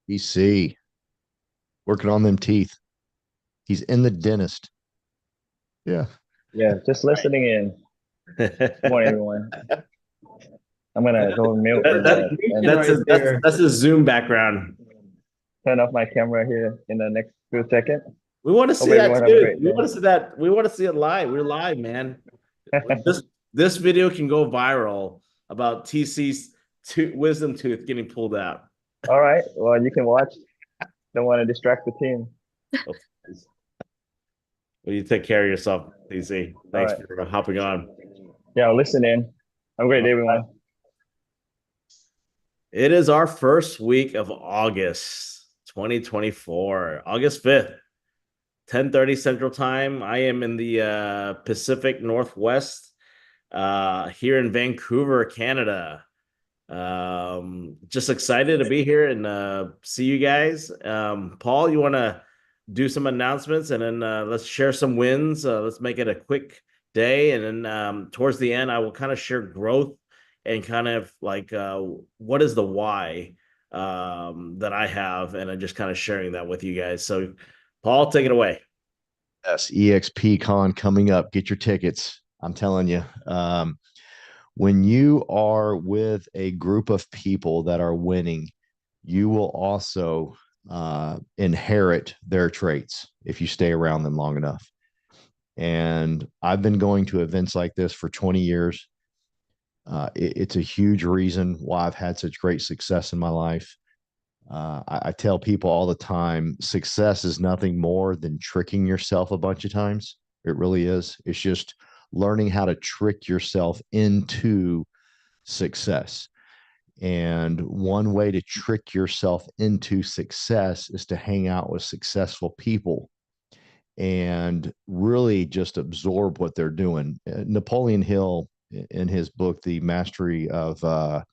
BC working on them teeth. He's in the dentist. Yeah. Yeah, just listening in. Good morning, That, everyone. I'm gonna go mute and that's that's a Zoom background. turn off my camera here in the next few seconds. We want to Hope see that everyone have a too. great We day. want to see that. We want to see it live. We're live, man. This this video can go viral about TC's wisdom tooth getting pulled out. All right. Well, you can watch. Don't want to distract the team. Oh, well, you take care of yourself, TC. All Thanks right. for hopping on. Yeah, I'll listen in. Have a great day, everyone. It is our first week of August 2024, August 5th, 10:30 Central Time. I am in the Pacific Northwest here in Vancouver, Canada. Just excited to be here and see you guys. Paul, you want to do some announcements and then let's share some wins. Let's make it a quick day. And then towards the end, I will kind of share growth and kind of like what is the why that I have. And I'm just kind of sharing that with you guys. So, Paul, take it away. Yes. EXP Con coming up. Get your tickets. I'm telling you. When you are with a group of people that are winning, you will also inherit their traits if you stay around them long enough. And I've been going to events like this for 20 years. It's a huge reason why I've had such great success in my life. I tell people all the time success is nothing more than tricking yourself a bunch of times. It really is. It's just learning how to trick yourself into success. And one way to trick yourself into success is to hang out with successful people and really just absorb what they're doing. Napoleon Hill, in his book, The Mastery of, I'm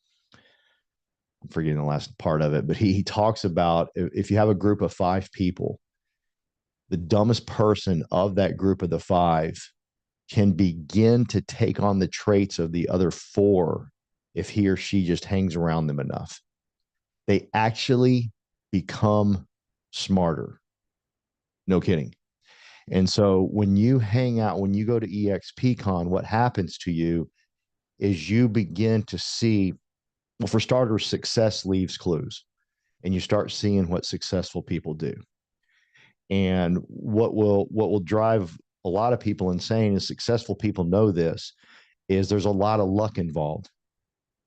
forgetting the last part of it, but he talks about if you have a group of five people, the dumbest person of that group of the five can begin to take on the traits of the other four if he or she just hangs around them enough. They actually become smarter. No kidding. And so when you hang out, when you go to EXPCon, what happens to you is you begin to see, well, for starters, success leaves clues and you start seeing what successful people do. And what will drive a lot of people insane is successful people know this is there's a lot of luck involved.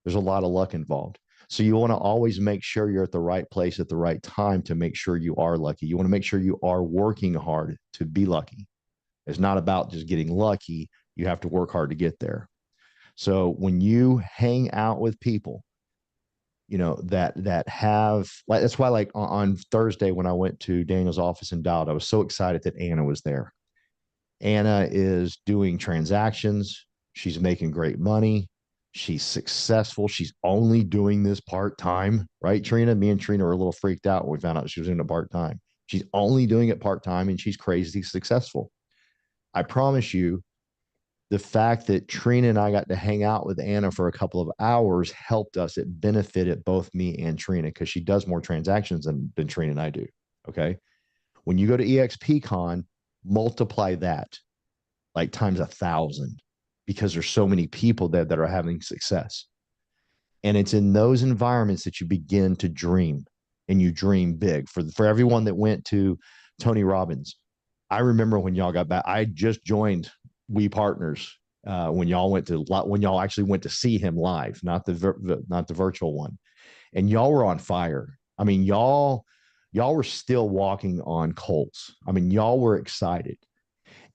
There's a lot of luck involved. So you want to always make sure you're at the right place at the right time to make sure you are lucky. You want to make sure you are working hard to be lucky. It's not about just getting lucky. You have to work hard to get there. So when you hang out with people, that have like that's why like on Thursday when I went to Daniel's office in Dowd, I was so excited that Anna was there. Anna is doing transactions. She's making great money. She's successful. She's only doing this part time, right? Trina, me and Trina were a little freaked out when we found out she was doing it part time. She's only doing it part time and she's crazy successful. I promise you, the fact that Trina and I got to hang out with Anna for a couple of hours helped us. It benefited both me and Trina because she does more transactions than Trina and I do. Okay. When you go to EXPCon, multiply that like times 1,000 because there's so many people there that are having success. And it's in those environments that you begin to dream and you dream big. For everyone that went to Tony Robbins, I remember when y'all got back, I just joined We Partners when y'all actually went to see him live, not the virtual one, and y'all were on fire. I mean, y'all were still walking on coals. I mean, y'all were excited.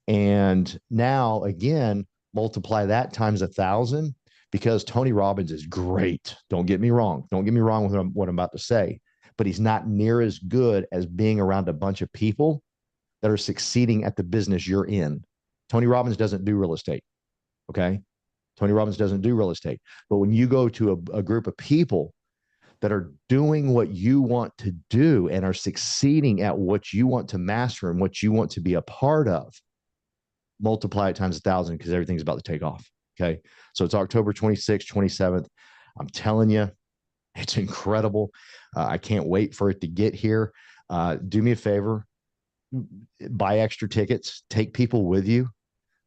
And now again, multiply that times 1,000 because Tony Robbins is great. Don't get me wrong. Don't get me wrong with what I'm about to say, but he's not near as good as being around a bunch of people that are succeeding at the business you're in. Tony Robbins doesn't do real estate. Okay. Tony Robbins doesn't do real estate. But when you go to a group of people that are doing what you want to do and are succeeding at what you want to master and what you want to be a part of, multiply it times 1,000 because everything's about to take off. Okay. So it's October 26th, 27th. I'm telling you, It's incredible. I can't wait for it to get here. Do me a favor, buy extra tickets, take people with you.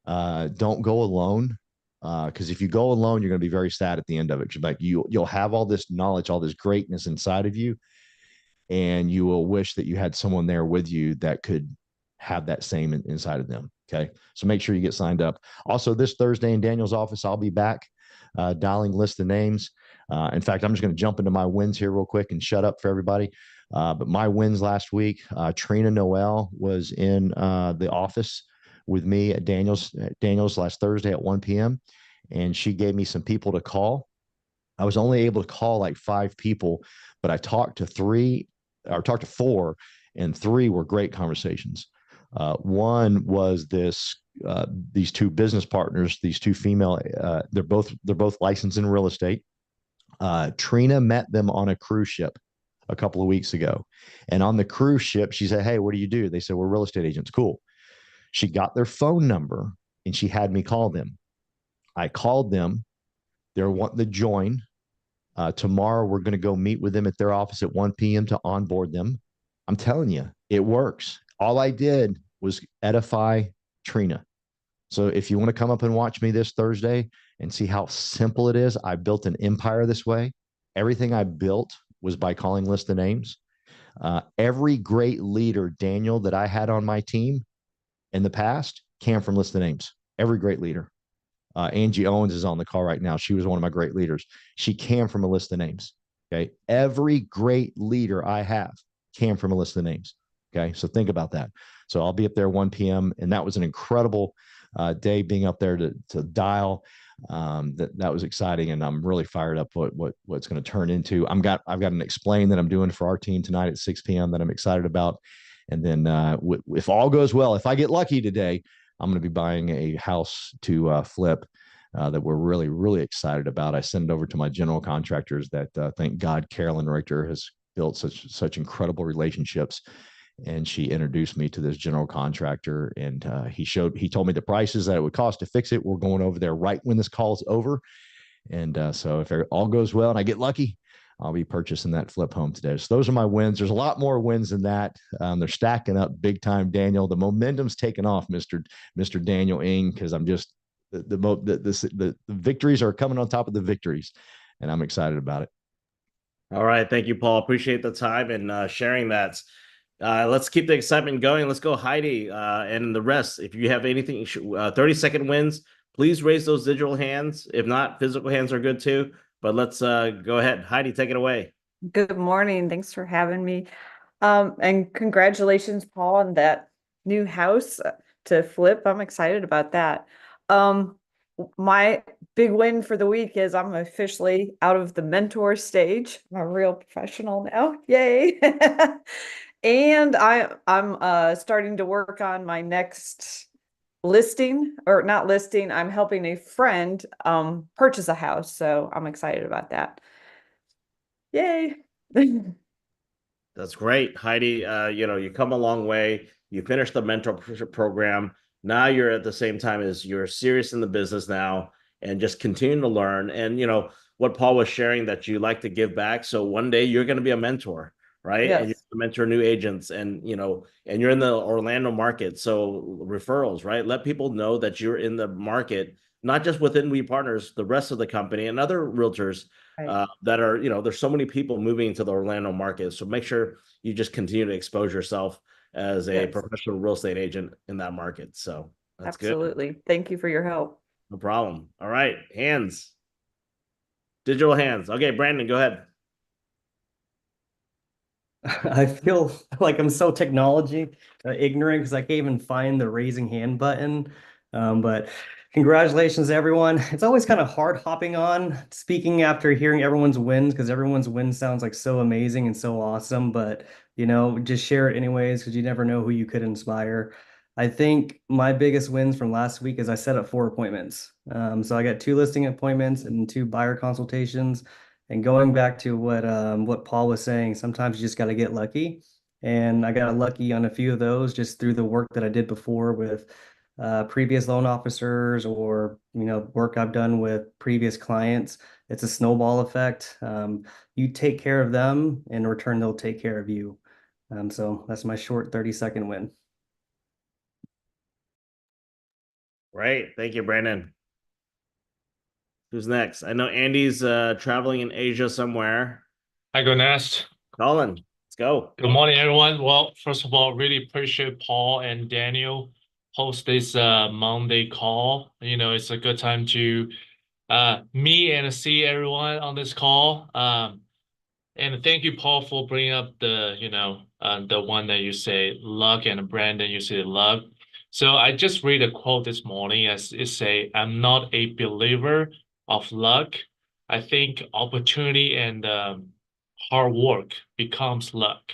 Don't go alone. Because if you go alone, you're going to be very sad at the end of it. Like you'll have all this knowledge, all this greatness inside of you, and you will wish that you had someone there with you that could have that same inside of them. Okay, so make sure you get signed up. Also, this Thursday in Daniel's office, I'll be back dialing list of names. In fact, I'm just going to jump into my wins here real quick and shut up for everybody. But my wins last week, Trina Noel was in the office with me at Daniel's last Thursday at 1 p.m. And she gave me some people to call. I was only able to call like 5 people, but I talked to 4, and 3 were great conversations. One was these 2 business partners, these 2 female. They're both licensed in real estate. Trina met them on a cruise ship a couple of weeks ago, and on the cruise ship, she said, "Hey, what do you do?" They said, "We're real estate agents." Cool. She got their phone number and she had me call them. I called them. They're wanting to join. Tomorrow, we're going to go meet with them at their office at 1 p.m. to onboard them. I'm telling you, it works. All I did was edify Trina. So if you want to come up and watch me this Thursday and see how simple it is, I built an empire this way. Everything I built was by calling list of names. Every great leader, Daniel, that I had on my team in the past came from list of names. Every great leader. Angie Owens is on the call right now. She was one of my great leaders. She came from a list of names. Okay. Every great leader I have came from a list of names. Okay. So think about that. So I'll be up there 1 p.m. And that was an incredible day being up there to dial. That was exciting. And I'm really fired up what's going to turn into. I've got an explain that I'm doing for our team tonight at 6 p.m. that I'm excited about. And then if all goes well, if I get lucky today, I'm going to be buying a house to flip that we're really, really excited about. I send it over to my general contractors that thank God Carolyn Richter has built such incredible relationships. And she introduced me to this general contractor, and he told me the prices that it would cost to fix it. We're going over there right when this call is over. And so if all goes well and I get lucky, I'll be purchasing that flip home today. So those are my wins. There's a lot more wins than that. They're stacking up big time, Daniel. The momentum's taken off, Mr. Daniel Ng, because I'm just the victories are coming on top of the victories, and I'm excited about it. All right, thank you, Paul. Appreciate the time and sharing that. Let's keep the excitement going. Let's go, Heidi, and the rest. If you have anything, 30-second wins, please raise those digital hands. If not, physical hands are good too. But let's go ahead. Heidi, take it away. Good morning. Thanks for having me. And congratulations, Paul, on that new house to flip. I'm excited about that. My big win for the week is I'm officially out of the mentor stage. I'm a real professional now. Yay. And I'm starting to work on my next listing, or not listing. I'm helping a friend purchase a house, so I'm excited about that. Yay. That's great, Heidi. You come a long way. You finished the mentor program. Now you're at the same time as you're serious in the business now, and just continue to learn. And what Paul was sharing, that you like to give back. So one day you're going to be a mentor, right? Yes. And you're to mentor new agents, and and you're in the Orlando market. So referrals, right? Let people know that you're in the market, not just within We Partners, the rest of the company and other realtors. Right. That are, there's so many people moving to the Orlando market. So make sure you just continue to expose yourself as a professional real estate agent in that market. So that's Absolutely. good. Thank you for your help. No problem. All right. Hands. Digital hands. Okay, Brandon, go ahead. I feel like I'm so technology ignorant because I can't even find the raising hand button. But congratulations, everyone. It's always kind of hard hopping on speaking after hearing everyone's wins, because everyone's win sounds like so amazing and so awesome. But, just share it anyways, because you never know who you could inspire. I think my biggest wins from last week is I set up 4 appointments. So I got 2 listing appointments and 2 buyer consultations. And going back to what Paul was saying, sometimes you just got to get lucky. And I got lucky on a few of those just through the work that I did before with previous loan officers or, work I've done with previous clients. It's a snowball effect. You take care of them, in return, they'll take care of you. So that's my short 30-second win. Great. Thank you, Brandon. Who's next? I know Andy's traveling in Asia somewhere. I go next. Colin, let's go. Good morning, everyone. Well, first of all, really appreciate Paul and Daniel host this Monday call. It's a good time to meet and see everyone on this call. And thank you, Paul, for bringing up the one that you say luck, and Brandon, you say luck. So I just read a quote this morning as it say, "I'm not a believer of luck. I think opportunity and hard work becomes luck."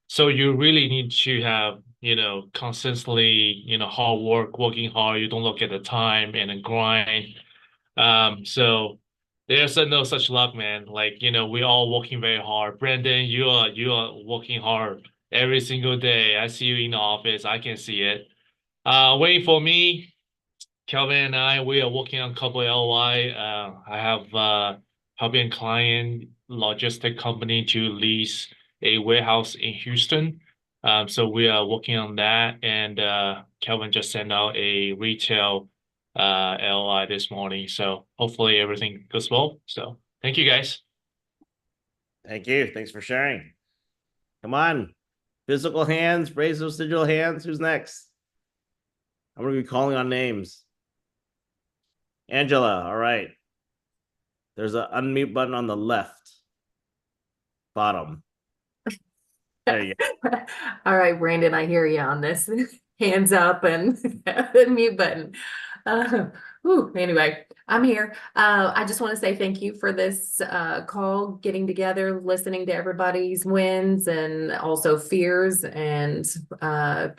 So you really need to have, consistently, hard work, working hard. You don't look at the time and then grind. So there's no such luck, man. Like, we all working very hard. Brandon, you are working hard every single day. I see you in the office. I can see it. Waiting for me, Kelvin and I, we are working on a couple of LOI. I have helping client logistic company to lease a warehouse in Houston. So we are working on that, and Kelvin just sent out a retail LOI this morning. So hopefully everything goes well. So thank you, guys. Thank you. Thanks for sharing. Come on. Physical hands, raise those digital hands. Who's next? I'm going to be calling on names. Angela, all right. There's an unmute button on the left bottom. There you go. All right, Brandon, I hear you on this. Hands up and the mute button. Anyway, I'm here. I just want to say thank you for this call, getting together, listening to everybody's wins and also fears and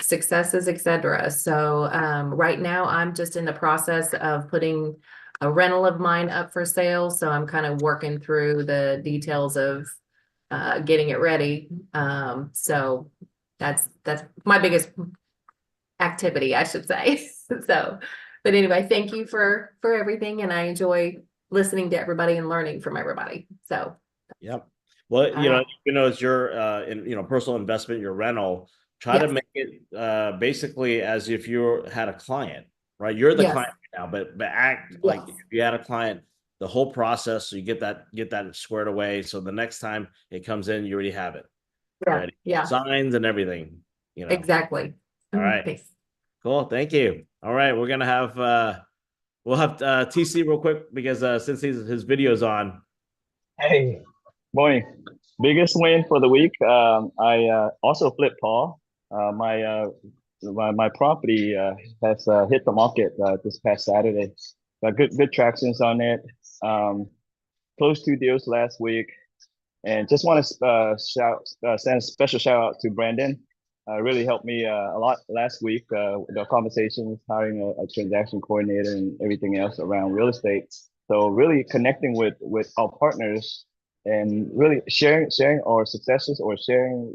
successes, etc. So right now I'm just in the process of putting a rental of mine up for sale. So I'm kind of working through the details of getting it ready. So that's my biggest activity, I should say. So, but anyway, thank you for everything, and I enjoy listening to everybody and learning from everybody. So, yep. Well, it's your personal investment, your rental. Try to make it basically as if you had a client, right? You're the client right now, but act like if you had a client. The whole process, so you get that squared away. So the next time it comes in, you already have it. Ready. Signs and everything. Exactly. All right. Thanks. Cool. Thank you. All right, we're gonna have we'll have TC real quick because since his video's on. Hey, morning. Biggest win for the week. I also flipped Paul. My property has hit the market this past Saturday. Got good tractions on it. Closed 2 deals last week, and just want to send a special shout out to Brandon. Really helped me a lot last week. The conversations, hiring a transaction coordinator, and everything else around real estate. So really connecting with our partners and really sharing our successes or sharing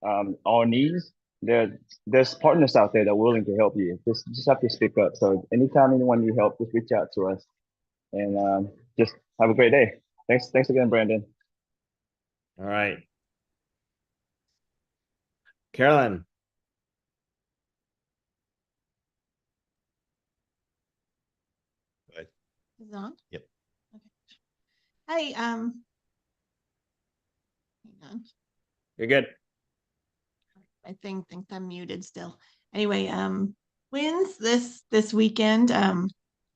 our needs. There's partners out there that are willing to help you. Just have to speak up. So anytime anyone need help, just reach out to us. And just have a great day. Thanks again, Brandon. All right. Carolyn. Go ahead. Is it on? Yep. Okay. Hi, hang on. You're good. My thing thinks I'm muted still. Anyway, wins this weekend.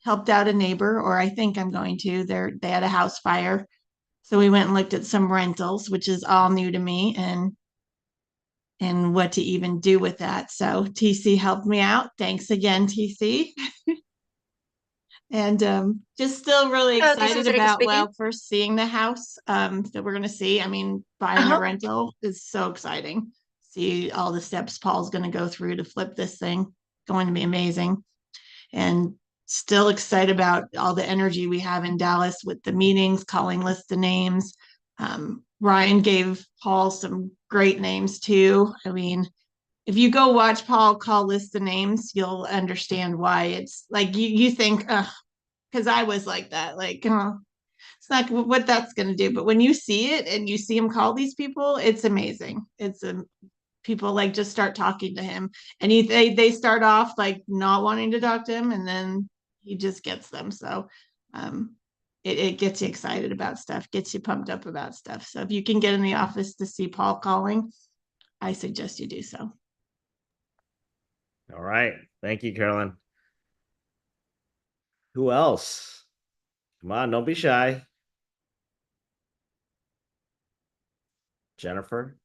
Helped out a neighbor, or I think I'm going to. They had a house fire. So we went and looked at some rentals, which is all new to me, and what to even do with that. So TC helped me out. Thanks again, TC. And just still really excited about first seeing the house that we're going to see. I mean, buying a rental is so exciting. See all the steps Paul's going to go through to flip this thing. Going to be amazing. And still excited about all the energy we have in Dallas with the meetings, calling lists of names. Ryan gave Paul some great names too. I mean, if you go watch Paul call list of names, you'll understand why it's like you think, because I was like that, like, it's not what that's going to do. But when you see it and you see him call these people, it's amazing. It's people like just start talking to him, and they start off like not wanting to talk to him, and then he just gets them. So it gets you excited about stuff, gets you pumped up about stuff. So if you can get in the office to see Paul calling, I suggest you do so. All right. Thank you, Carolyn. Who else? Come on, don't be shy. Jennifer.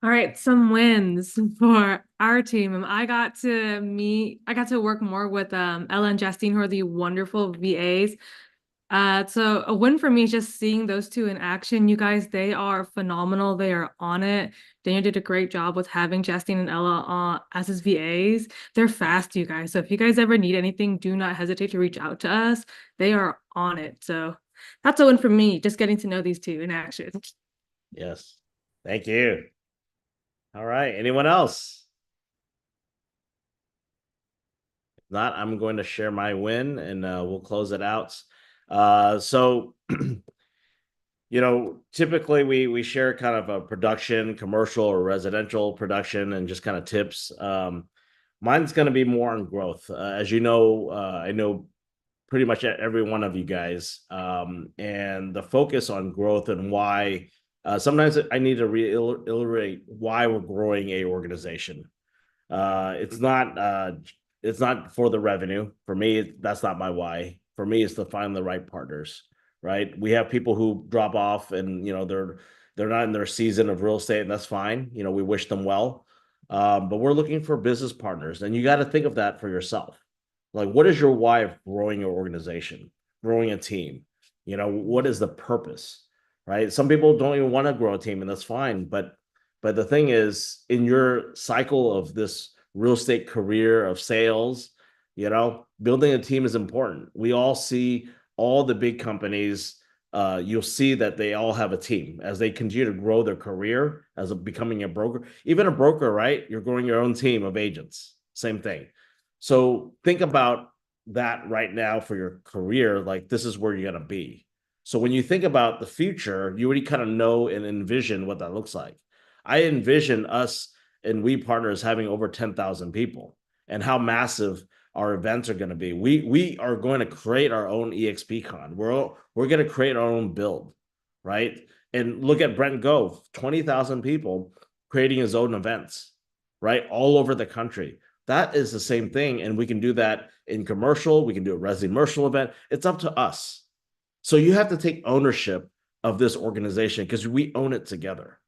All right, some wins for our team. I got to work more with Ella and Justine, who are the wonderful VAs. So a win for me is just seeing those two in action. You guys, they are phenomenal. They are on it. Daniel did a great job with having Justine and Ella as his VAs. They're fast, you guys. So if you guys ever need anything, do not hesitate to reach out to us. They are on it. So that's a win for me, just getting to know these two in action. Yes. Thank you. All right. Anyone else? If not, I'm going to share my win and we'll close it out. So, typically we share kind of a production, commercial or residential production and just kind of tips. Mine's going to be more on growth. As you know, I know pretty much every one of you guys, and the focus on growth and why. Sometimes I need to reiterate why we're growing a organization. It's not for the revenue. For me, that's not my why. For me, it's to find the right partners, right? We have people who drop off and, they're not in their season of real estate, and that's fine. We wish them well. But we're looking for business partners, and you got to think of that for yourself. Like, what is your why of growing your organization, growing a team? What is the purpose? Right? Some people don't even want to grow a team, and that's fine. But the thing is, in your cycle of this real estate career of sales, building a team is important. We all see all the big companies. You'll see that they all have a team as they continue to grow their career as becoming a broker. Even a broker, right? You're growing your own team of agents. Same thing. So think about that right now for your career. Like, this is where you're going to be. So when you think about the future, you already kind of know and envision what that looks like. I envision us and we partners having over 10,000 people, and how massive our events are going to be. We are going to create our own EXPCon. We're going to create our own build, right? And look at Brent Gove, 20,000 people creating his own events, right? All over the country. That is the same thing. And we can do that in commercial. We can do a residential event. It's up to us. So you have to take ownership of this organization because we own it together,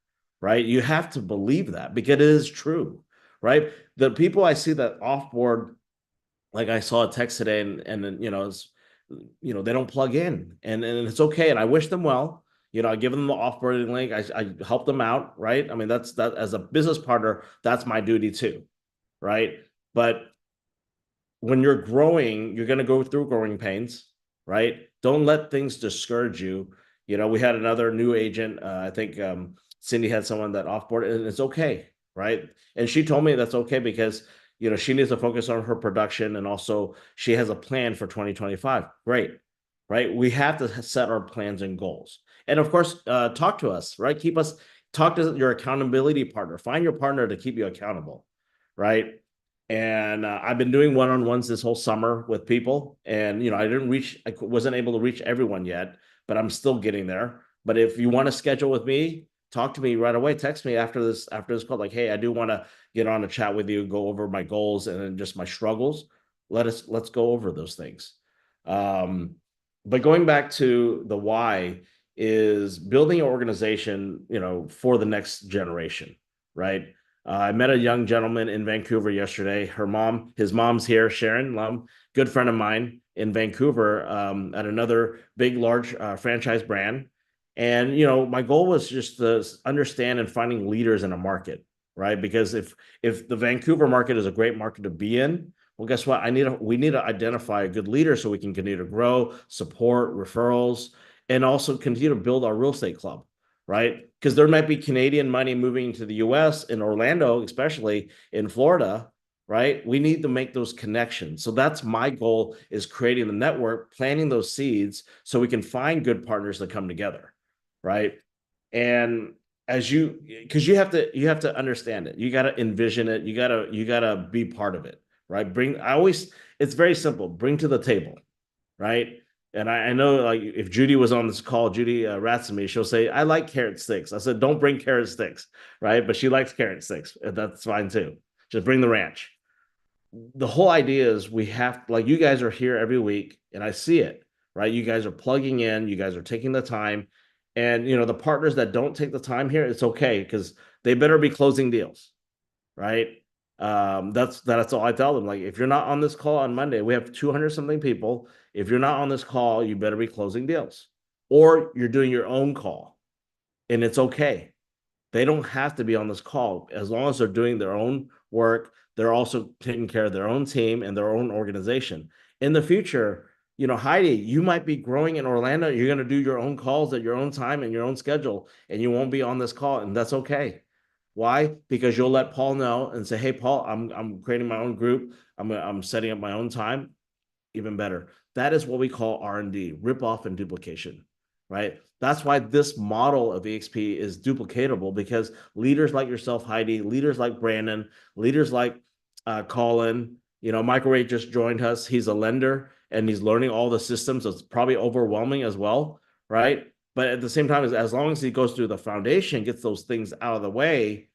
right? You have to believe that because it is true, right? The people I see that off board, like I saw a text today and then, they don't plug in and it's okay. And I wish them well. I give them the offboarding link. I help them out, right? I mean, that as a business partner, that's my duty too, right? But when you're growing, you're going to go through growing pains, right? Don't let things discourage you. We had another new agent. I think Cindy had someone that offboarded, and it's okay, right? And she told me that's okay because, she needs to focus on her production, and also she has a plan for 2025. Great, right? We have to set our plans and goals. And of course, talk to us, right? Talk to your accountability partner. Find your partner to keep you accountable, right? And I've been doing one-on-ones this whole summer with people, and I wasn't able to reach everyone yet, but I'm still getting there. But if you want to schedule with me, talk to me right away. Text me after this call, like, hey, I do want to get on a chat with you, go over my goals and then just my struggles. Let's go over those things. But going back to the why is building an organization, for the next generation, right? I met a young gentleman in Vancouver yesterday. His mom's here, Sharon Lum, good friend of mine in Vancouver, at another big, large franchise brand. And, my goal was just to understand and finding leaders in a market, right? Because if the Vancouver market is a great market to be in, well, guess what? We need to identify a good leader so we can continue to grow, support referrals, and also continue to build our real estate club, right? Because there might be Canadian money moving to the US, in Orlando, especially in Florida, right? We need to make those connections. So that's my goal, is creating the network, planting those seeds so we can find good partners that come together, right? And because you have to understand it. You got to envision it. You got to be part of it, right? It's very simple. Bring to the table, right? And I know, like, if Judy was on this call, Judy Ratsamy, she'll say, I like carrot sticks. I said, don't bring carrot sticks, right? But she likes carrot sticks. That's fine too. Just bring the ranch. The whole idea is we have, like, you guys are here every week and I see it, right? You guys are plugging in, you guys are taking the time. And, the partners that don't take the time here, it's okay, because they better be closing deals, right? That's all I tell them. Like, if you're not on this call on Monday, we have 200 something people. If you're not on this call, you better be closing deals, or you're doing your own call, and it's okay. They don't have to be on this call. As long as they're doing their own work, they're also taking care of their own team and their own organization. In the future, Heidi, you might be growing in Orlando. You're going to do your own calls at your own time and your own schedule, and you won't be on this call, and that's okay. Why? Because you'll let Paul know and say, hey, Paul, I'm creating my own group. I'm setting up my own time. Even better. That is what we call R&D, rip off and duplication, right? That's why this model of EXP is duplicatable, because leaders like yourself, Heidi, leaders like Brandon, leaders like Colin, Michael Ray just joined us. He's a lender and he's learning all the systems. So it's probably overwhelming as well, right? But at the same time, as long as he goes through the foundation, gets those things out of the way,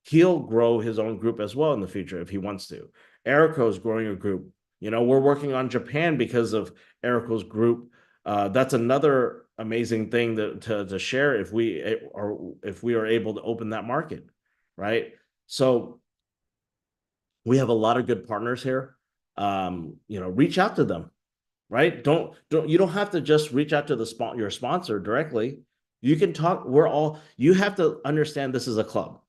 he'll grow his own group as well in the future if he wants to. Erico's growing a group. We're working on Japan because of Erico's group. That's another amazing thing to share if we are able to open that market, right? So we have a lot of good partners here. Reach out to them, right? You don't have to just reach out to your sponsor directly. You can talk. You have to understand this is a club.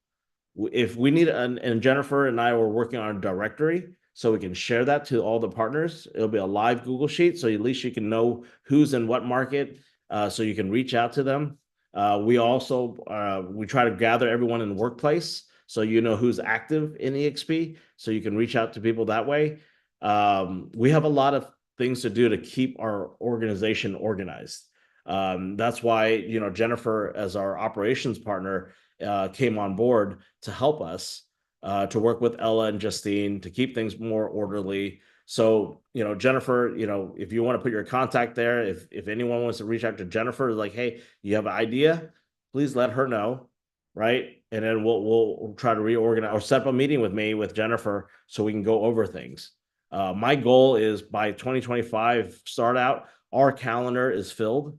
If we need, and Jennifer and I were working on a directory, so we can share that to all the partners. It'll be a live Google Sheet, so at least you can know who's in what market, so you can reach out to them. We also we try to gather everyone in the workplace, so who's active in EXP, so you can reach out to people that way. We have a lot of things to do to keep our organization organized. That's why Jennifer, as our operations partner, came on board to help us. To work with Ella and Justine to keep things more orderly. So, Jennifer, if you want to put your contact there, if anyone wants to reach out to Jennifer, like, hey, you have an idea, please let her know, right? And then we'll try to reorganize or set up a meeting with Jennifer so we can go over things. My goal is by 2025 start out, our calendar is filled,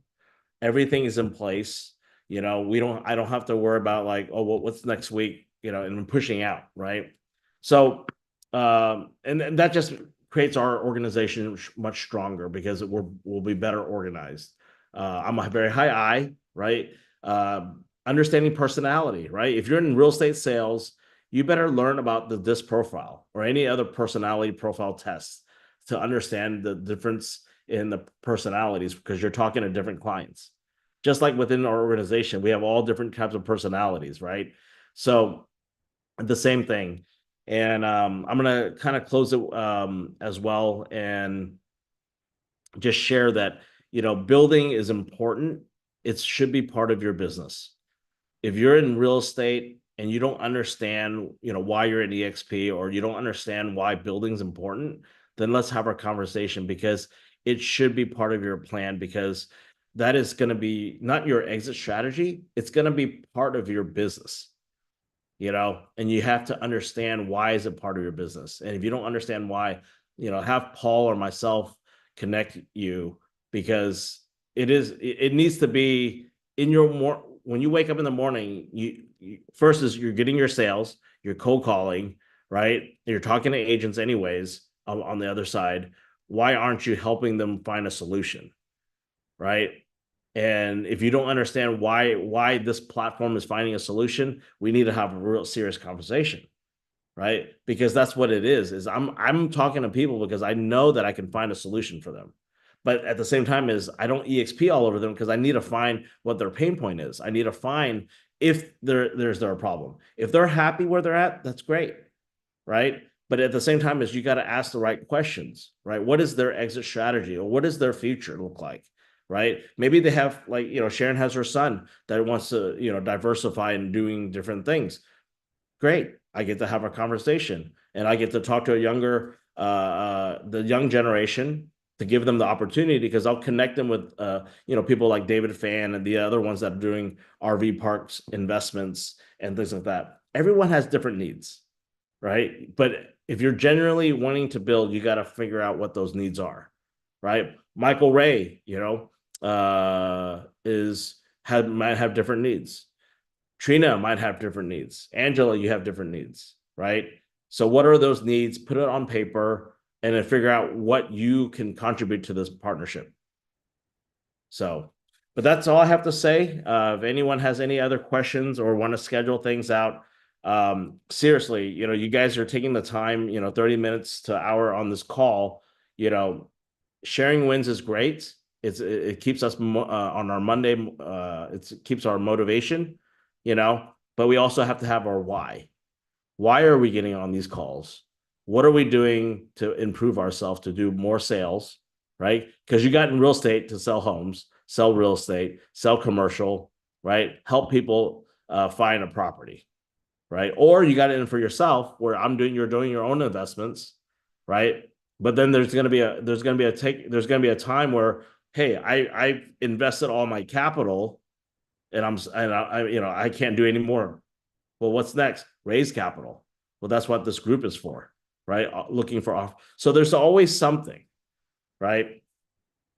everything is in place. I don't have to worry about like, oh, well, what's next week? And pushing out, right? So, and that just creates our organization much stronger because we'll be better organized. I'm a very high I, right? Understanding personality, right? If you're in real estate sales, you better learn about the DISC profile or any other personality profile tests to understand the difference in the personalities, because you're talking to different clients. Just like within our organization, we have all different types of personalities, right? So the same thing. And I'm going to kind of close it as well and just share that, building is important. It should be part of your business. If you're in real estate and you don't understand, why you're in EXP, or you don't understand why building's important, then let's have our conversation, because it should be part of your plan, because that is going to be not your exit strategy. It's going to be part of your business. And you have to understand why is it part of your business. And if you don't understand why, have Paul or myself connect you, because it needs to be in your when you wake up in the morning, you first is you're getting your sales, you're cold calling, right? You're talking to agents anyways on the other side. Why aren't you helping them find a solution, right? And if you don't understand why this platform is finding a solution, we need to have a real serious conversation, right? Because that's what it is I'm talking to people because I know that I can find a solution for them. But at the same time is I don't EXP all over them because I need to find what their pain point is. I need to find if there's a problem. If they're happy where they're at, that's great, right? But at the same time is you got to ask the right questions, right? What is their exit strategy, or what does their future look like, right? Maybe they have, like, Sharon has her son that wants to, diversify and doing different things. Great. I get to have a conversation, and I get to talk to the young generation, to give them the opportunity, because I'll connect them with, people like David Fan and the other ones that are doing RV parks investments and things like that. Everyone has different needs, right? But if you're genuinely wanting to build, you got to figure out what those needs are, right? Michael Ray, might have different needs. Trina might have different needs. Angela, you have different needs, right? So what are those needs? Put it on paper and then figure out what you can contribute to this partnership. So, but that's all I have to say. If anyone has any other questions or want to schedule things out, seriously, you guys are taking the time, 30 minutes to an hour on this call, sharing wins is great. It keeps us on our Monday. It keeps our motivation, but we also have to have our why. Why are we getting on these calls? What are we doing to improve ourselves to do more sales, right? Because you got in real estate to sell homes, sell real estate, sell commercial, right? Help people find a property, right? Or you got it in for yourself, where you're doing your own investments, right? But then there's going to be a time where, hey, I invested all my capital, and I can't do any more. Well, what's next? Raise capital. Well, that's what this group is for, right? Looking for off. So there's always something, right?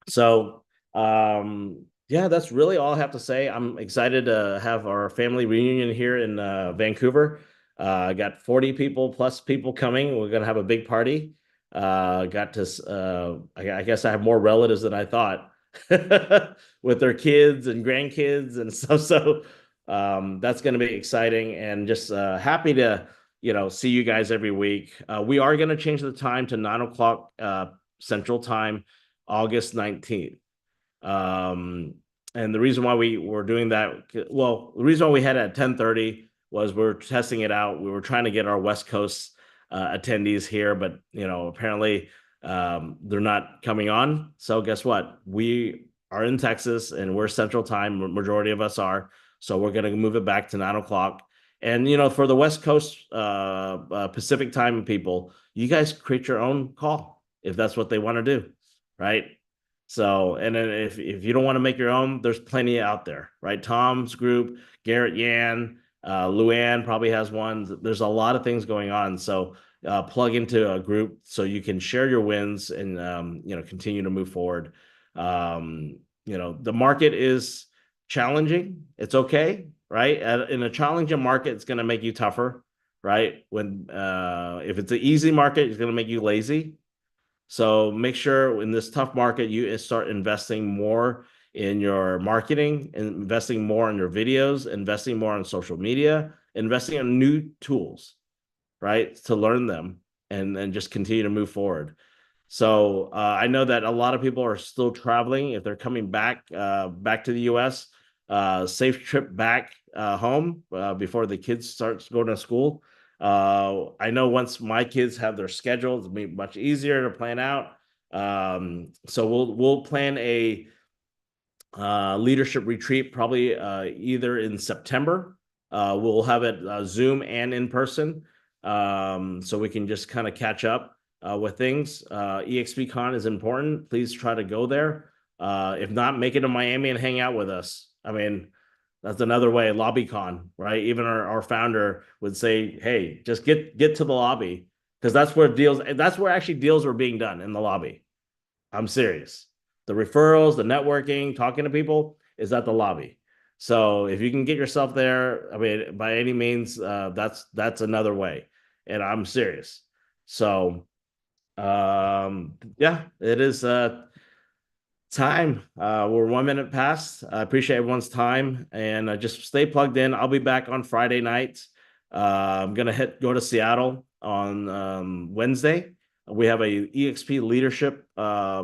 So, yeah, that's really all I have to say. I'm excited to have our family reunion here in Vancouver. I got 40 plus people coming. We're going to have a big party. I guess I have more relatives than I thought with their kids and grandkids and stuff. So that's going to be exciting, and just happy to, see you guys every week. We are going to change the time to 9:00 Central Time, August 19th. And the reason why we were doing that, the reason why we had it at 10:30 was we're testing it out. We were trying to get our West Coast attendees here, but apparently they're not coming on. So guess what? We are in Texas and we're Central Time. Majority of us are. So we're going to move it back to 9:00. And for the West Coast Pacific Time people, you guys create your own call if that's what they want to do, right? So, and then if you don't want to make your own, there's plenty out there, right? Tom's group, Garrett Yan, Luann probably has one. There's a lot of things going on. So plug into a group so you can share your wins and continue to move forward. The market is challenging. It's okay, right? In a challenging market, it's going to make you tougher, right? When if it's an easy market, it's going to make you lazy. So make sure in this tough market, you start investing more in your marketing, investing more in your videos, investing more on social media, investing in new tools, right? To learn them and just continue to move forward. So I know that a lot of people are still traveling. If they're coming back to the US, safe trip back home before the kids start going to school. I know once my kids have their schedules, it'll be much easier to plan out. So we'll plan a leadership retreat probably either in September. We'll have it Zoom and in person, so we can just kind of catch up with things. EXPCon is important. Please try to go there. If not, make it to Miami and hang out with us. I mean, that's another way. LobbyCon, right? Even our founder would say, "Hey, just get to the lobby," because that's where actually deals were being done, in the lobby. I'm serious. The referrals, the networking, talking to people is at the lobby. So if you can get yourself there, I mean, by any means, that's another way. And I'm serious. So, yeah, it is time. We're 1 minute past. I appreciate everyone's time, and just stay plugged in. I'll be back on Friday night. I'm gonna go to Seattle on Wednesday we have a EXP leadership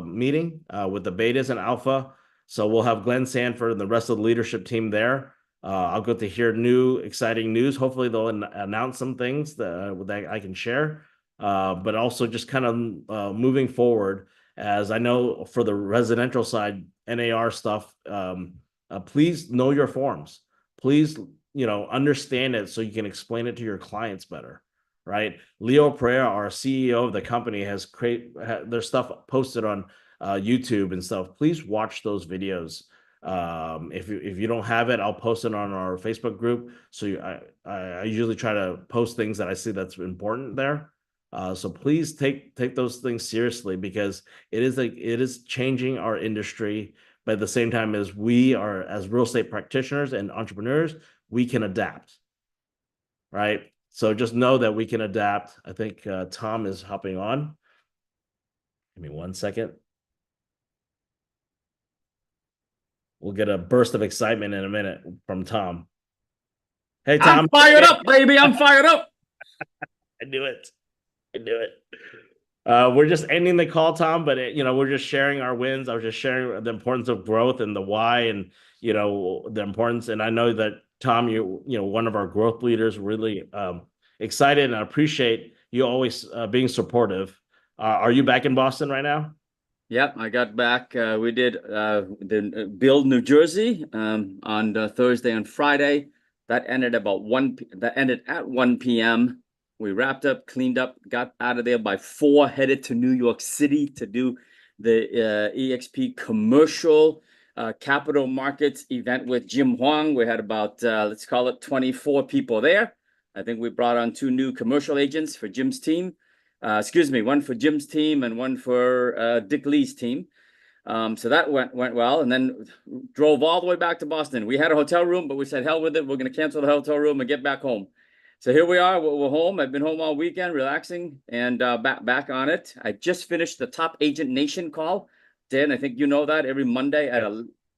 meeting with the betas and alpha. So we'll have Glenn Sanford and the rest of the leadership team there. I'll get to hear new exciting news. Hopefully they'll announce some things that I can share, but also just kind of moving forward. As I know for the residential side, NAR stuff, please know your forms. Please, understand it so you can explain it to your clients better, right? Leo Pereira, our CEO of the company, has their stuff posted on YouTube and stuff. Please watch those videos. If you don't have it, I'll post it on our Facebook group. So I usually try to post things that I see that's important there. So please take those things seriously, because it is changing our industry. But at the same time, as we are, as real estate practitioners and entrepreneurs, we can adapt, right? So just know that we can adapt. I think Tom is hopping on. Give me 1 second. We'll get a burst of excitement in a minute from Tom. Hey, Tom. I'm fired up, baby. I'm fired up. I knew it. We're just ending the call, Tom, but we're just sharing our wins. I was just sharing the importance of growth and the why, and the importance. And I know that Tom, you one of our growth leaders, really excited, and I appreciate you always being supportive. Are you back in Boston right now? Yep, I got back. We did the Build New Jersey on Thursday and Friday. That ended at 1 p.m. We wrapped up, cleaned up, got out of there by 4, headed to New York City to do the EXP commercial capital markets event with Jim Huang. We had about, let's call it 24 people there. I think we brought on 2 new commercial agents for Jim's team. One for Jim's team and one for Dick Lee's team. So that went well, and then drove all the way back to Boston. We had a hotel room, but we said, hell with it. We're going to cancel the hotel room and get back home. So here we are. We're home. I've been home all weekend, relaxing, and back on it. I just finished the Top Agent Nation call. Dan, I think you know that every Monday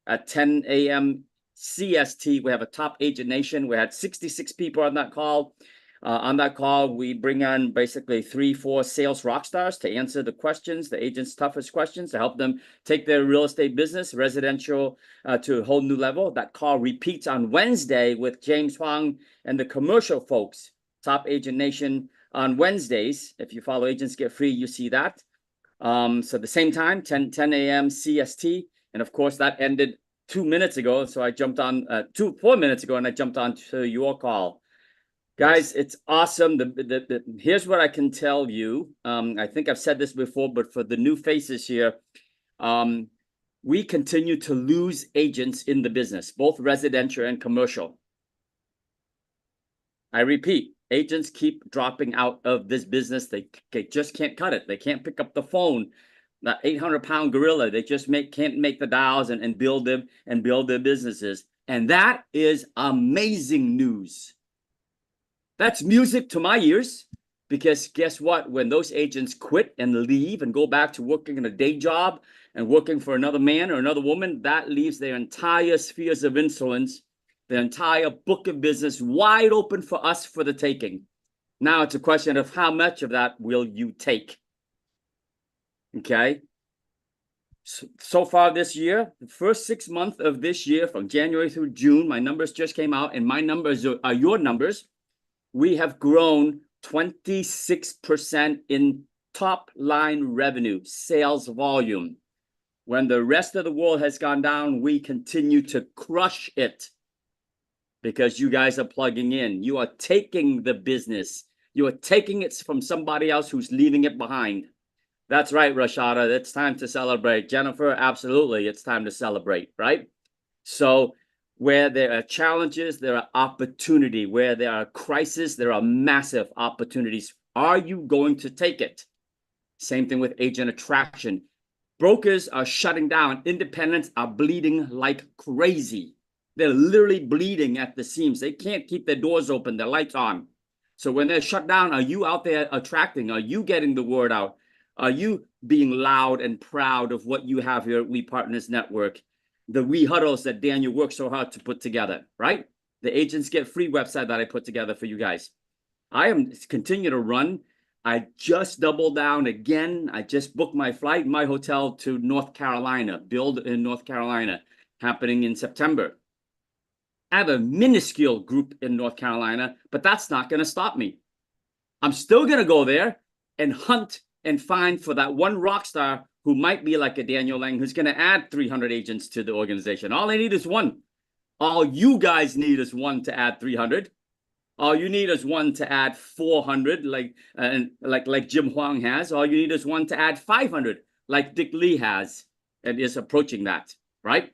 at 10 a.m. CST, we have a Top Agent Nation. We had 66 people on that call. On that call, we bring on basically 3-4 sales rock stars to answer the questions, the agents' toughest questions, to help them take their real estate business, residential, to a whole new level. That call repeats on Wednesday with James Huang and the commercial folks. Top Agent Nation on Wednesdays. If you follow Agents Get Free, you see that. So the same time, 10 a.m. CST. And of course, that ended 2 minutes ago. So I jumped on 4 minutes ago, and I jumped on to your call. Guys, it's awesome. Here's what I can tell you. I think I've said this before, but for the new faces here, we continue to lose agents in the business, both residential and commercial. I repeat, agents keep dropping out of this business. They just can't cut it. They can't pick up the phone. That 800-pound gorilla, they just can't make the dials and build their businesses. And that is amazing news. That's music to my ears, because guess what? When those agents quit and leave and go back to working in a day job and working for another man or another woman, that leaves their entire spheres of influence, their entire book of business wide open for us for the taking. Now it's a question of how much of that will you take? Okay. So far this year, the first 6 months of this year, from January through June, my numbers just came out, and my numbers are your numbers. We have grown 26% in top line revenue, sales volume. When the rest of the world has gone down, we continue to crush it, because you guys are plugging in. You are taking the business. You are taking it from somebody else who's leaving it behind. That's right, Rashada. It's time to celebrate. Jennifer, absolutely. It's time to celebrate, right? So where there are challenges, there are opportunity. Where there are crises, there are massive opportunities. Are you going to take it? Same thing with agent attraction. Brokers are shutting down. Independents are bleeding like crazy. They're literally bleeding at the seams. They can't keep their doors open, their lights on. So when they're shut down, are you out there attracting? Are you getting the word out? Are you being loud and proud of what you have here at We Partners Network? The We Huddles that Daniel worked so hard to put together, right? The Agents Get Free website that I put together for you guys. I am continue to run. I just doubled down again. I just booked my flight, my hotel to North Carolina, Build in North Carolina, happening in September. I have a minuscule group in North Carolina, but that's not going to stop me. I'm still going to go there and hunt and find for that one rock star who might be like a Daniel Lang, who's going to add 300 agents to the organization. All I need is one. All you guys need is one to add 300. All you need is one to add 400, like Jim Huang has. All you need is one to add 500, like Dick Lee has and is approaching that, right?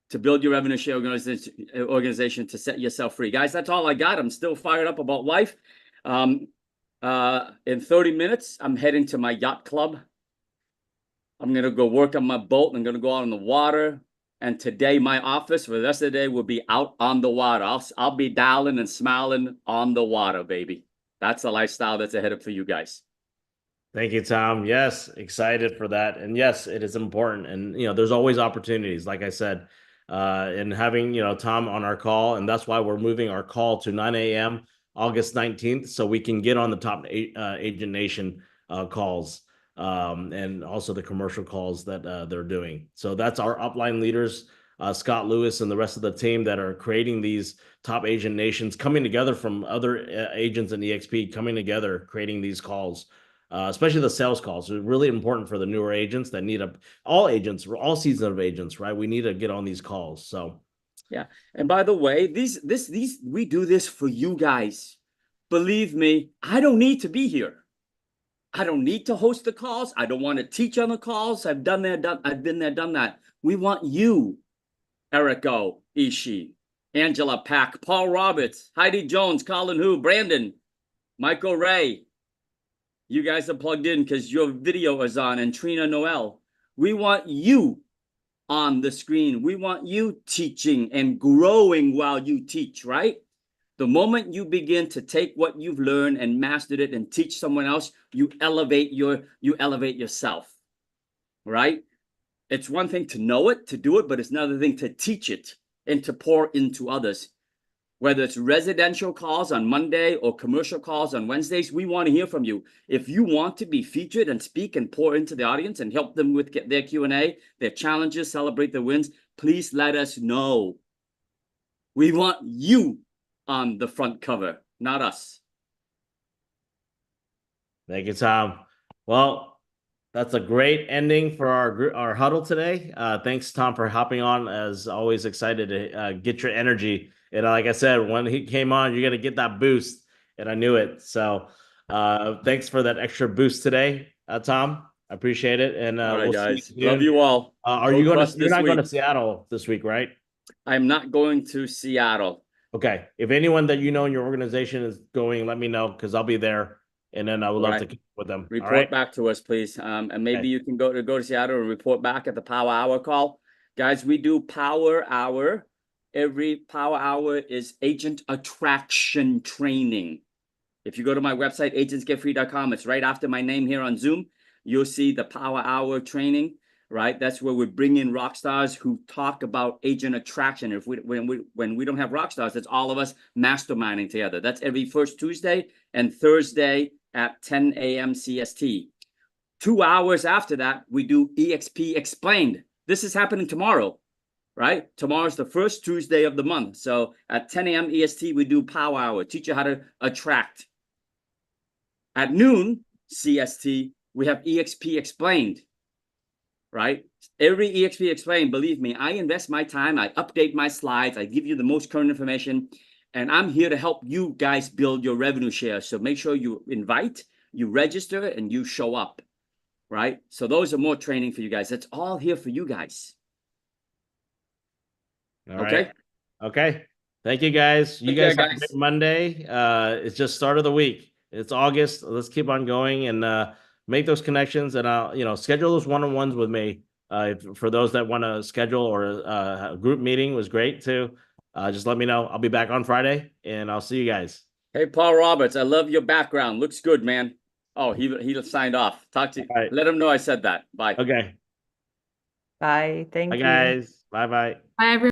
To build your revenue share organization to set yourself free. Guys, that's all I got. I'm still fired up about life. In 30 minutes, I'm heading to my yacht club. I'm going to go work on my boat. I'm going to go out on the water. And today, my office for the rest of the day will be out on the water. I'll be dialing and smiling on the water, baby. That's the lifestyle that's ahead of for you guys. Thank you, Tom. Yes, excited for that. And yes, it is important. And, you know, there's always opportunities, like I said, and having, you know, Tom on our call. And that's why we're moving our call to 9 a.m. August 19th, so we can get on the top Agent Nation calls. And also the commercial calls that they're doing. So that's our upline leaders, Scott Lewis and the rest of the team that are creating these top agent nations, coming together from other agents in EXP, coming together, creating these calls, especially the sales calls. It's really important for the newer agents that need all agents, all season of agents, right? We need to get on these calls. So yeah. And by the way, these we do this for you guys. Believe me, I don't need to be here. I don't need to host the calls. I don't want to teach on the calls. I've been there, done that. We want you, Erico Ishii, Angela Pack, Paul Roberts, Heidi Jones, Colin Hu, Brandon, Michael Ray. You guys are plugged in because your video is on, and Trina Noel. We want you on the screen. We want you teaching and growing while you teach, right? The moment you begin to take what you've learned and mastered it and teach someone else, you elevate yourself, right? It's one thing to know it, to do it, but it's another thing to teach it and to pour into others. Whether it's residential calls on Monday or commercial calls on Wednesdays, we want to hear from you. If you want to be featured and speak and pour into the audience and help them with their Q&A, their challenges, celebrate their wins, please let us know. We want you on the front cover, not us. Thank you, Tom. Well, that's a great ending for our huddle today. Thanks, Tom, for hopping on. As always, excited to get your energy. And like I said, when he came on, you're going to get that boost. And I knew it. So thanks for that extra boost today, Tom. I appreciate it. And all right, we'll guys. See you Love you all. Are you going to? You're not going to Seattle this week, right? I'm not going to Seattle. Okay. If anyone that you know in your organization is going, let me know because I'll be there. And then I would love to connect with them. Report back to us, please. And maybe you can go to Seattle and report back at the Power Hour call. Guys, we do Power Hour. Every Power Hour is agent attraction training. If you go to my website, agentsgetfree.com, it's right after my name here on Zoom. You'll see the Power Hour training, right? That's where we bring in rock stars who talk about agent attraction. When we don't have rock stars, it's all of us masterminding together. That's every first Tuesday and Thursday at 10 a.m. CST. 2 hours after that, we do EXP Explained. This is happening tomorrow, right? Tomorrow's the first Tuesday of the month. So at 10 a.m. EST, we do Power Hour, teach you how to attract. At noon CST, we have EXP Explained, right? Every EXP Explained, believe me, I invest my time, I update my slides, I give you the most current information, and I'm here to help you guys build your revenue share. So make sure you invite, you register, and you show up, right? So those are more training for you guys. That's all here for you guys. All right. Okay. Thank you, guys. You guys have a great Monday. It's just start of the week. It's August. Let's keep on going and make those connections. And I'll, schedule those one-on-ones with me. For those that want to schedule or a group meeting was great too. Just let me know. I'll be back on Friday and I'll see you guys. Hey, Paul Roberts, I love your background. Looks good, man. Oh, he signed off. Talk to you. Right. Let him know I said that. Bye. Okay. Bye. Thank you. Bye, guys. Bye-bye. Bye, everyone.